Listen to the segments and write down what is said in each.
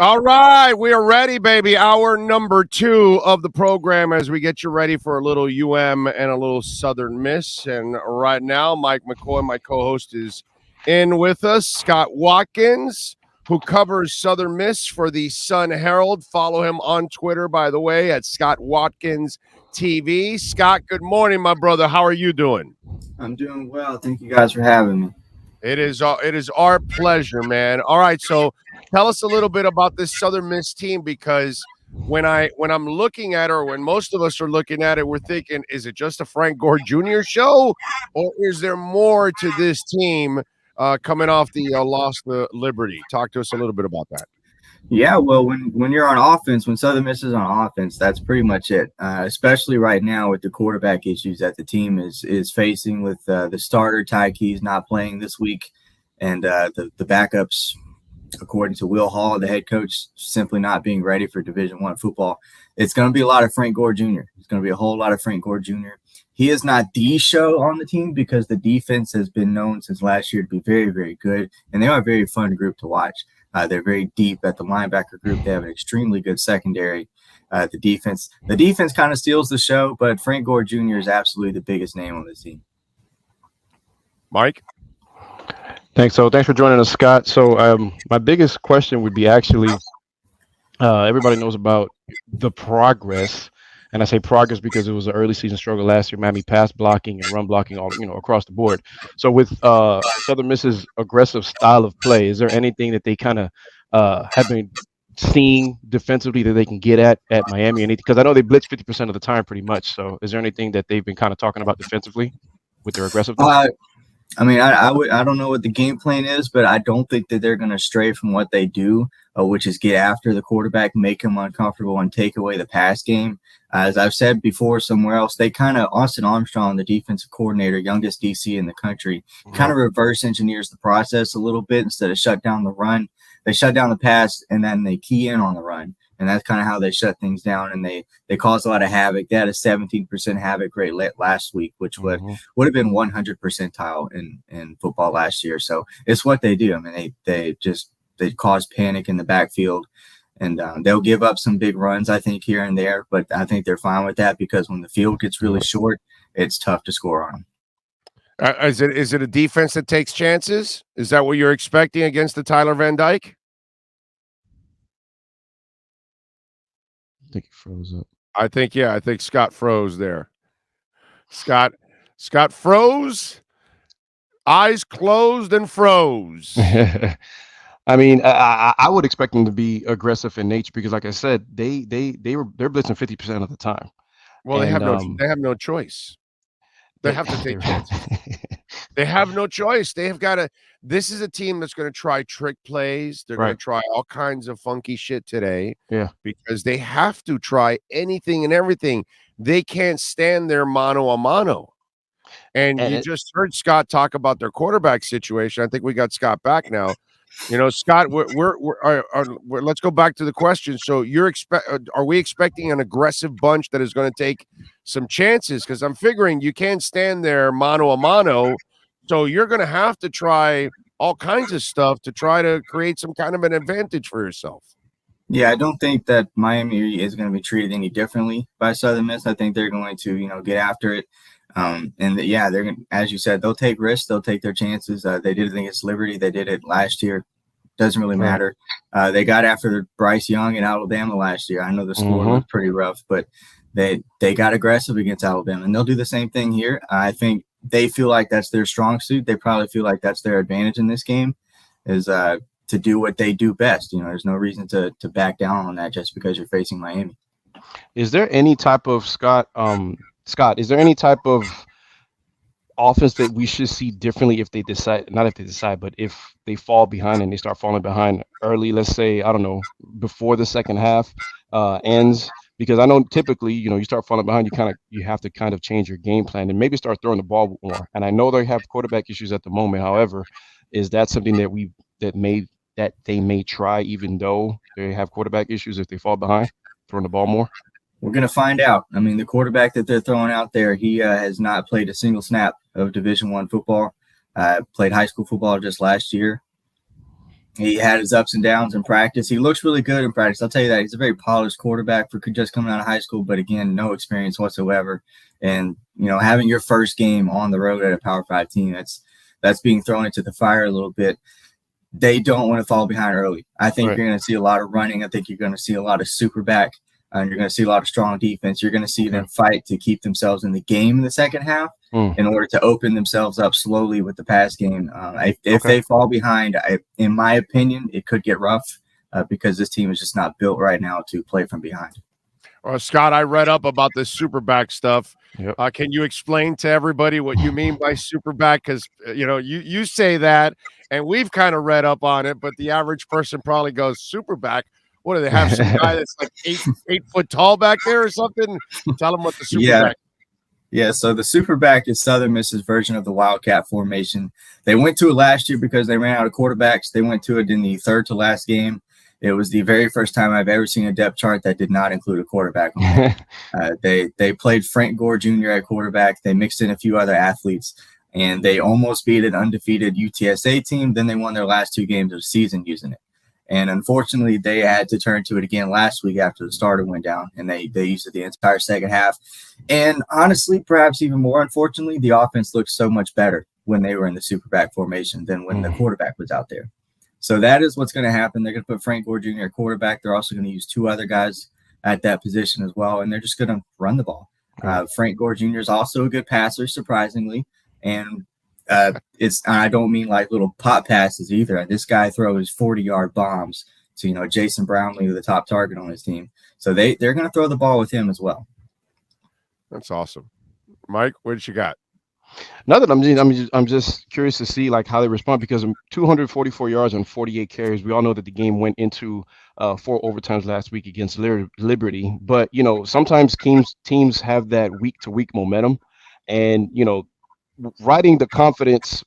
All right, we are ready, baby. Hour number 2 of the program as we get you ready for a little UM and a little Southern Miss. And right now, Mike McCoy, my co-host, is in with us. Scott Watkins, who covers Southern Miss for the Sun Herald. Follow him on Twitter, by the way, at Scott Watkins TV. Scott, good morning, my brother. How are you doing? I'm doing well. Thank you guys for having me. It is our pleasure, man. All right, so tell us a little bit about this Southern Miss team, because when I'm looking at it, or when most of us are looking at it, we're thinking, is it just a Frank Gore Jr. show, or is there more to this team coming off the loss to Liberty? Talk to us a little bit about that. Yeah, well, when you're on offense, when Southern Miss is on offense, that's pretty much it. Especially right now with the quarterback issues that the team is facing, with the starter Ty Keys not playing this week, and the backups, according to Will Hall, the head coach, simply not being ready for Division I football. It's going to be a lot of Frank Gore Jr. It's going to be a whole lot of Frank Gore Jr. He is not the show on the team because the defense has been known since last year to be very, very good, and they are a very fun group to watch. They're very deep at the linebacker group. They have an extremely good secondary. The defense kind of steals the show, but Frank Gore Jr. is absolutely the biggest name on the team. Mike? Thanks. So thanks for joining us, Scott. So my biggest question would be actually, everybody knows about the progress, and I say progress because it was an early season struggle last year. Miami pass blocking and run blocking all across the board. So with Southern Miss's aggressive style of play, is there anything that they kind of have been seeing defensively that they can get at Miami? Because I know they blitz 50% of the time pretty much. So is there anything that they've been kind of talking about defensively with their aggressiveness? I mean, I don't know what the game plan is, but I don't think that they're going to stray from what they do, which is get after the quarterback, make him uncomfortable, and take away the pass game. As I've said before somewhere else, they kind of, Austin Armstrong, the defensive coordinator, youngest DC in the country, kind of reverse engineers the process a little bit. Instead of shut down the run, they shut down the pass, and then they key in on the run. And that's kind of how they shut things down, and they caused a lot of havoc. They had a 17% havoc rate last week, which would have been 100 percentile in football last year. So it's what they do. I mean, they cause panic in the backfield, and they'll give up some big runs, I think, here and there. But I think they're fine with that because when the field gets really short, it's tough to score on them. Is it a defense that takes chances? Is that what you're expecting against the Tyler Van Dyke? I think he froze up. I think Scott froze there. Scott froze, eyes closed and froze. I mean, I would expect them to be aggressive in nature because, like I said, they're blitzing 50% of the time. Well, they have no choice. They have to take chances. They have no choice. They have got to. This is a team that's going to try trick plays. They're going to try all kinds of funky shit today. Yeah, because they have to try anything and everything. They can't stand their mano a mano. And you just heard Scott talk about their quarterback situation. I think we got Scott back now. Scott, let's go back to the question. So are we expecting an aggressive bunch that is going to take some chances? Because I'm figuring you can't stand there mano a mano. So you're going to have to try all kinds of stuff to try to create some kind of an advantage for yourself. Yeah, I don't think that Miami is going to be treated any differently by Southern Miss. I think they're going to, get after it. They're going, as you said, they'll take risks. They'll take their chances. They did it against Liberty. They did it last year. Doesn't really matter. They got after Bryce Young in Alabama last year. I know the score was pretty rough, but they got aggressive against Alabama, and they'll do the same thing here. I think they feel like that's their strong suit. They probably feel like that's their advantage in this game, is to do what they do best. There's no reason to back down on that just because you're facing Miami. Is there any type of Scott? Is there any type of offense that we should see differently if they decide, not if they decide, but if they fall behind and they start falling behind early, let's say, I don't know, before the second half ends? Because I know typically, you start falling behind, you have to kind of change your game plan and maybe start throwing the ball more. And I know they have quarterback issues at the moment. However, is that something that they may try, even though they have quarterback issues, if they fall behind, throwing the ball more? We're going to find out. I mean, the quarterback that they're throwing out there, he has not played a single snap of Division I football. Played high school football just last year. He had his ups and downs in practice. He looks really good in practice. I'll tell you that. He's a very polished quarterback for just coming out of high school, but again, no experience whatsoever. And, having your first game on the road at a Power 5 team, that's being thrown into the fire a little bit. They don't want to fall behind early. I think You're going to see a lot of running. I think you're going to see a lot of super back, and you're going to see a lot of strong defense. You're going to see them fight to keep themselves in the game in the second half in order to open themselves up slowly with the pass game. If they fall behind, in my opinion, it could get rough because this team is just not built right now to play from behind. Scott, I read up about this super back stuff. Yep. Can you explain to everybody what you mean by super back? Because, you say that, and we've kind of read up on it, but the average person probably goes, super back? What, do they have some guy that's like 8 foot tall back there or something? Tell them what the super back is. Yeah, so the super back is Southern Miss's version of the Wildcat formation. They went to it last year because they ran out of quarterbacks. They went to it in the third to last game. It was the very first time I've ever seen a depth chart that did not include a quarterback on it. They played Frank Gore Jr. at quarterback. They mixed in a few other athletes, and they almost beat an undefeated UTSA team. Then they won their last 2 games of the season using it. And unfortunately, they had to turn to it again last week after the starter went down, and they used it the entire second half. And honestly, perhaps even more unfortunately, the offense looked so much better when they were in the super back formation than when the quarterback was out there. So that is what's going to happen. They're going to put Frank Gore Jr. at quarterback. They're also going to use 2 other guys at that position as well, and they're just going to run the ball. Frank Gore Jr. is also a good passer, surprisingly, and I don't mean like little pop passes either. This guy throws 40-yard bombs to Jason Brownlee, the top target on his team. So they're going to throw the ball with him as well. That's awesome, Mike. What you got? Nothing. I'm just curious to see like how they respond, because 244 yards on 48 carries. We all know that the game went into 4 overtimes last week against Liberty, but sometimes teams have that week to week momentum, and riding the confidence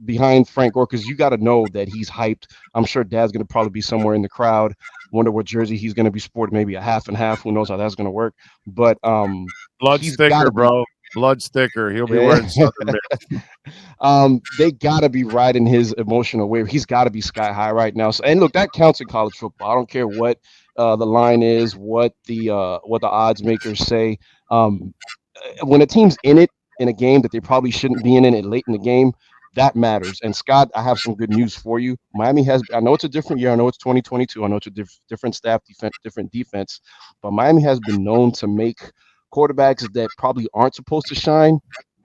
behind Frank Gore, because you got to know that he's hyped. I'm sure Dad's going to probably be somewhere in the crowd. Wonder what jersey he's going to be sporting, maybe a half and half. Who knows how that's going to work? But blood sticker, bro. Blood sticker. He'll be wearing Southern Miss. They got to be riding his emotional wave. He's got to be sky high right now. So, and look, that counts in college football. I don't care what the line is, what the odds makers say. When a team's in it, in a game that they probably shouldn't be in it late in the game, that matters. And Scott, I have some good news for you. Miami I know it's a different year. I know it's 2022. I know it's a different staff, different defense, but Miami has been known to make quarterbacks that probably aren't supposed to shine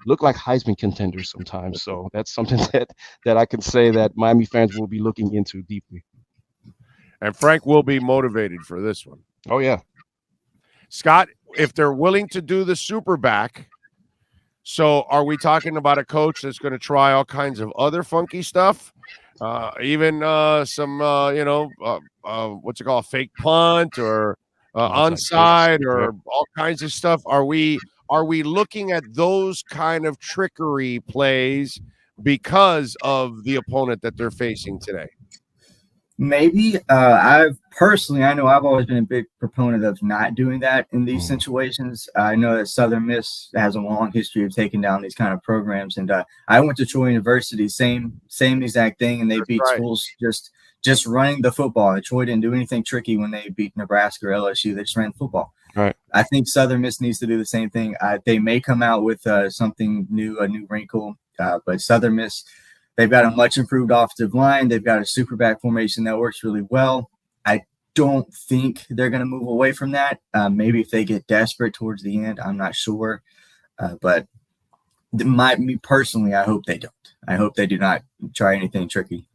look like Heisman contenders sometimes. So that's something that I can say that Miami fans will be looking into deeply. And Frank will be motivated for this one. Oh, yeah. Scott, if they're willing to do the super back, so are we talking about a coach that's going to try all kinds of other funky stuff? Even some, what's it called, fake punt or onside or all kinds of stuff? Are we looking at those kind of trickery plays because of the opponent that they're facing today? Maybe. I know I've always been a big proponent of not doing that in these situations. I know that Southern Miss has a long history of taking down these kind of programs, and I went to Troy University, same exact thing, and they beat schools just running the football. And Troy didn't do anything tricky when they beat Nebraska or LSU. They just ran the football. Right. I think Southern Miss needs to do the same thing. They may come out with something new, a new wrinkle, but Southern Miss, they've got a much improved offensive line. They've got a super back formation that works really well. I don't think they're going to move away from that. Maybe if they get desperate towards the end, I'm not sure. But me personally, I hope they don't. I hope they do not try anything tricky.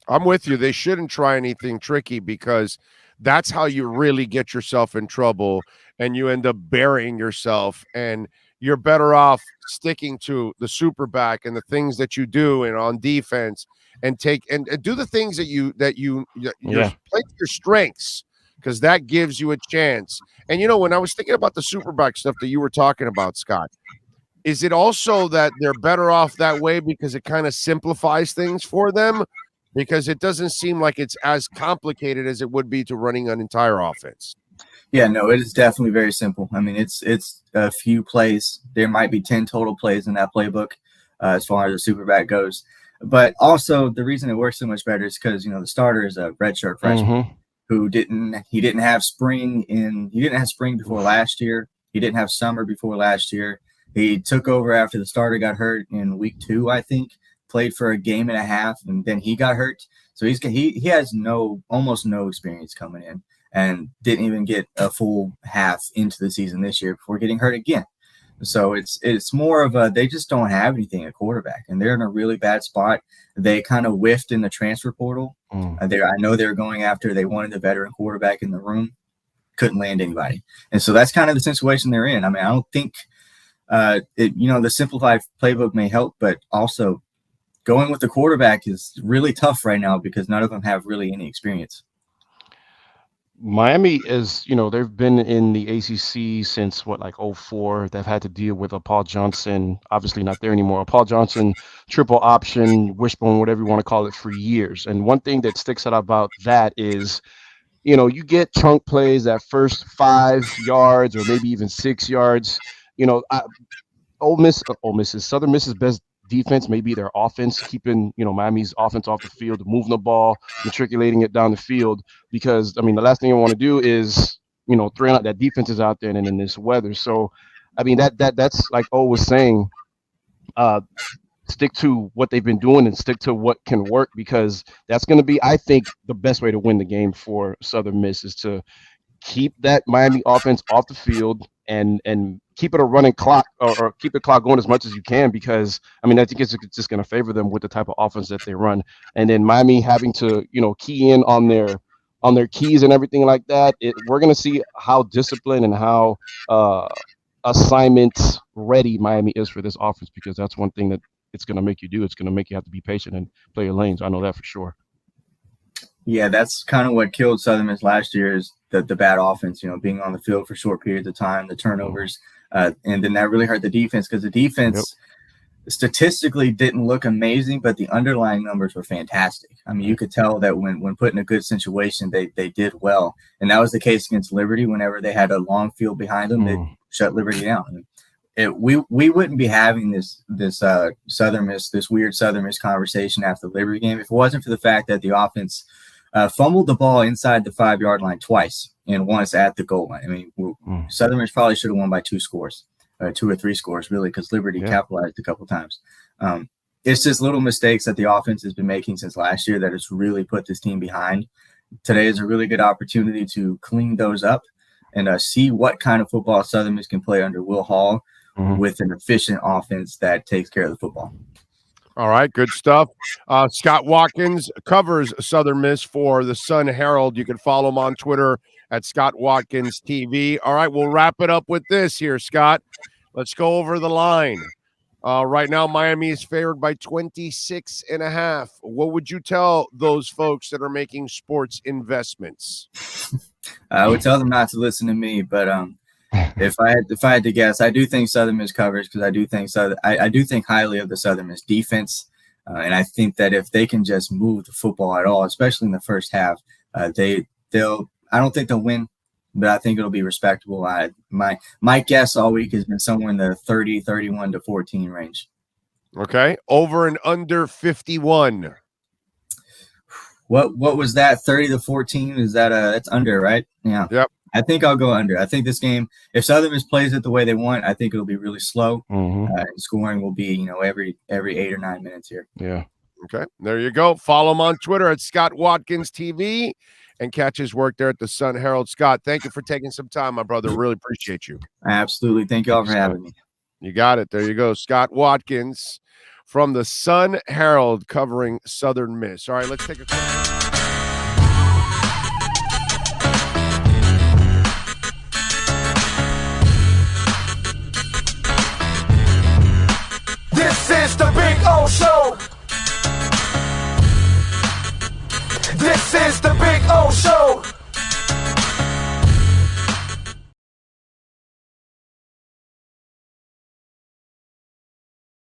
I'm with you. They shouldn't try anything tricky because that's how you really get yourself in trouble and you end up burying yourself, and you're better off sticking to the super back and the things that you do and on defense and do the things that you play to your strengths, because that gives you a chance. And when I was thinking about the super back stuff that you were talking about, Scott, is it also that they're better off that way because it kind of simplifies things for them? Because it doesn't seem like it's as complicated as it would be to running an entire offense. Yeah, no, it is definitely very simple. I mean, it's a few plays. There might be 10 total plays in that playbook as far as the super back goes. But also the reason it works so much better is because the starter is a redshirt freshman who didn't have spring before last year. He didn't have summer before last year. He took over after the starter got hurt in week 2, I think. Played for a game and a half, and then he got hurt. So he has almost no experience coming in, and didn't even get a full half into the season this year before getting hurt again. So it's more of they just don't have anything at quarterback, and they're in a really bad spot. They kind of whiffed in the transfer portal. I know they wanted a veteran quarterback in the room, couldn't land anybody, and so that's kind of the situation they're in. I mean, I don't think the simplified playbook may help, but also going with the quarterback is really tough right now because none of them have really any experience. Miami is, they've been in the ACC since 2004. They've had to deal with a Paul Johnson, obviously not there anymore. A Paul Johnson triple option, wishbone, whatever you want to call it, for years. And one thing that sticks out about that is, you get chunk plays at first 5 yards or maybe even 6 yards. Southern Miss's best defense may be their offense, keeping Miami's offense off the field, moving the ball, matriculating it down the field. Because the last thing I want to do is throwing out that defense is out there and in this weather. So that's like O was saying, stick to what they've been doing and stick to what can work, because that's going to be, I think, the best way to win the game for Southern Miss is to keep that Miami offense off the field and keep it a running clock or keep the clock going as much as you can, because I think it's just going to favor them with the type of offense that they run. And then Miami having to key in on their keys and everything like that. We're going to see how disciplined and how assignment ready Miami is for this offense, because that's one thing that it's going to make you do. It's going to make you have to be patient and play your lanes. I know that for sure. Yeah, that's kind of what killed Southern Miss last year, is the bad offense, being on the field for short periods of time, the turnovers, and then that really hurt the defense, because the defense statistically didn't look amazing, but the underlying numbers were fantastic. I mean, you could tell that when put in a good situation, they did well, and that was the case against Liberty. Whenever they had a long field behind them, they shut Liberty down. We wouldn't be having this weird Southern Miss conversation after the Liberty game if it wasn't for the fact that the offense fumbled the ball inside the 5-yard line twice and once at the goal line. I mean, Southern Miss probably should have won by 2 or 3 scores, really, because Liberty capitalized a couple times. It's just little mistakes that the offense has been making since last year that has really put this team behind. Today is a really good opportunity to clean those up and see what kind of football Southern Miss can play under Will Hall with an efficient offense that takes care of the football. All right, good stuff. Scott Watkins covers Southern Miss for the Sun Herald. You can follow him on Twitter at Scott Watkins TV. All right, we'll wrap it up with this here, Scott. Let's go over the line. Right now, Miami is favored by 26.5. What would you tell those folks that are making sports investments? I would tell them not to listen to me, but if I had to guess, I do think Southern Miss covers, because I do think highly of the Southern Miss defense, and I think that if they can just move the football at all, especially in the first half, they'll. I don't think they'll win, but I think it'll be respectable. My guess all week has been somewhere in the 31 to 14 range. Okay, over and under 51. What was that? 30 to 14? Is that that's under, right? Yeah. Yep. I think I'll go under. I think this game, if Southern Miss plays it the way they want, I think it'll be really slow. Scoring will be, every 8 or 9 minutes here. Yeah. Okay. There you go. Follow him on Twitter at Scott Watkins TV and catch his work there at the Sun Herald. Scott, thank you for taking some time, my brother. Really appreciate you. Absolutely. Thank you all for having me. You got it. There you go. Scott Watkins from the Sun Herald covering Southern Miss. All right, let's take a quick. This is the Big O Show. This is the Big O Show.